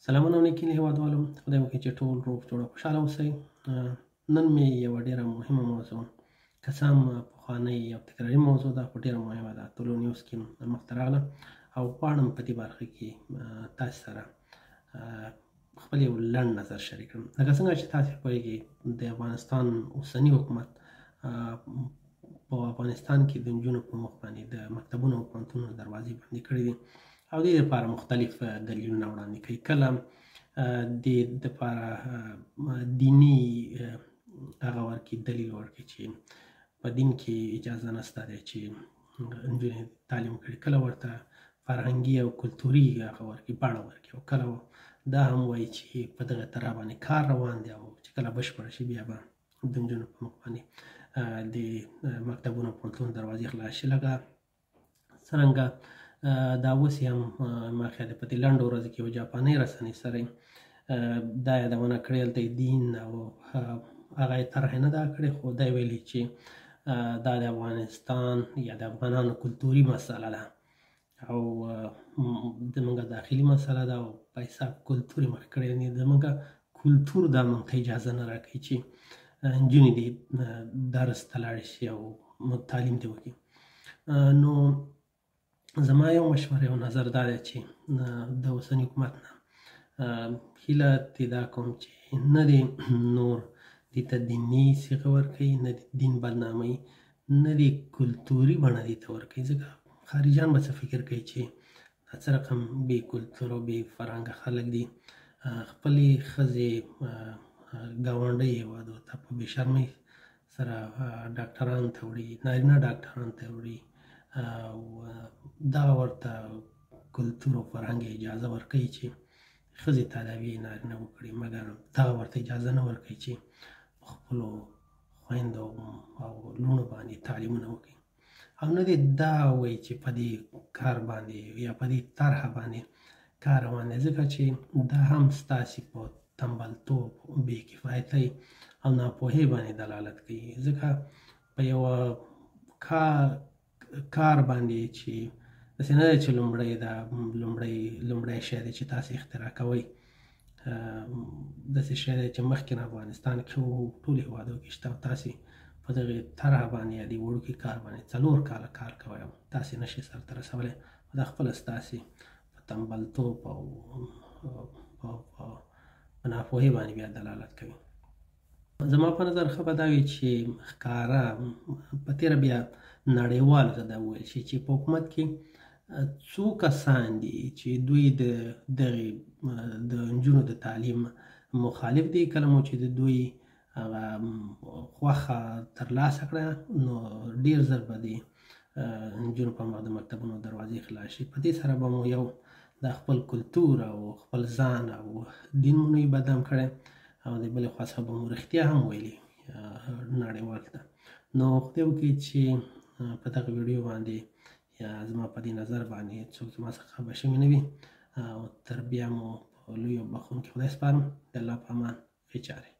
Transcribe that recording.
سلامونه نیکې هیوادوالو، خدای وکړي چې ټول روغ جوړ او خوشحاله اوسئ. نن مې یوه ډېره مهمه موضوع، که څه هم پخوانۍ او تکراري موضوع ده، خو ډېره مهمه ده، ټولو نیوز کې مخته راغله او غواړم په دې برخه کې تاسو سره خپل یو لنډ نظر شریک کړم. لکه څنګه چې تاسو پوهېږئ، د افغانستان اوسني حکومت په افغانستان کې د نجونو په مخ باندې د مکتبونو او پوهنتونونو دروازې بندې کړې دي او دې لپاره مختلف دلیلونه وړاندې کوي. کله دې دپاره دیني هغه ورکړي، دلیل ورکړي چې په دین کې اجازه نشته دی چې نجونې تعلیم کړي، کله ورته فرهنګي او کلتوري هغه ورکړي، بڼه ورکړي، او کله دا هم وایي چې په دغه طرح باندې کار روان دی او چې کله بشپړه شي بیا به د نجونو په مخ باندې د مکتبونو او پوهنتونونو دروازې خلاص شي. لکه څرنګه دا اوس هم ما خیال دی په دې لنډو ورځو کې یو جاپانۍ رسنۍ سره دا یادونه کړې، هلته دین او هغه یې طرح نه ده کړې، خو دا یې ویلي چې دا د افغانستان یا د افغانانو کلتوري مسله ده او زموږ داخلي مسله ده او په حساب کلتور یې مخکې کړی دی. زموږ کلتور دا موږ ته اجازه نه راکوي چې نجونې دې درس ته لاړې شي او تعلیم دې وکړي. نو زما یو مشوره او نظر دا دی چې د اوسني حکومت نه هیله ترې دا کوم چې نه دې نور دې ته دیني صیغه ورکوي، نه دې دین بدناموي، نه دې کلتوري بڼه دې ته ورکوي، ځکه خارجیان به څه فکر کوي چې دا څه رقم بې کلتور او بې فرهنګه خلک دي، خپلې ښځې ګاونډۍ هېوادو ته په بې شرمۍ سره ډاکټرانو ته وړي، نارینه ډاکټرانو ته وړي او دغه ورته کلتور او فرهنګ اجازه ورکوي چې ښځې تداوي نارینه وکړي، مګر دغه ورته اجازه نه ورکوي چې په خپلو خویندو او لوڼو باندې تعلیمونه وکړي. او نه دې دا وایي چې په دې کار باندې یا په دې طرحه باندې کار روان دی، ځکه چې دا هم ستاسې په تنبلتوب، بې کفایتۍ او ناپوهۍ باندې دلالت کوي. ځکه په یوه کار باندې چې داسې نه دی چې لومړی شی دی چې تاسې اختراع کوئ، داسې شی دی چې مخکې نه افغانستان کې و، ټولو هېوادو کې شته او تاسې په دغې طرحه باندې یا دې وړوکي کار باندې 4 کاله کار کوئ او تاسې نشئ سرته رسولی. دا خپله ستاسې په تنبلتوب او په ناپوهۍ باندې بیا دلالت کوي. زما په نظر ښه به دا وي چې ښکاره په تېره بیا نړیوالو ته دا وویل شي چې په حکومت کې څو کسان دي چې دوی دغې د نجونو د تعلیم مخالف دي. کله مو چې د دوی هغه خوښه ترلاسه کړه، نو ډېر ژر به د نجونو په مخ د مکتبونو دروازې خلاص شي. په دې سره به مو یو د خپل کلتور او خپل ځان او دین مو نه وي بدنام کړی او د بلې خوا څخه به مو رښتیا هم ویلي نړیوالو ته. نو خدای وکړي چې په دغه ویډیو باندې یا زما په دې نظر باندې څوک زما څخه خفه شوي نه وي او تر بیا مو په لوی او بخښونکي خدای سپارم. د الله په امان، ښې چارې.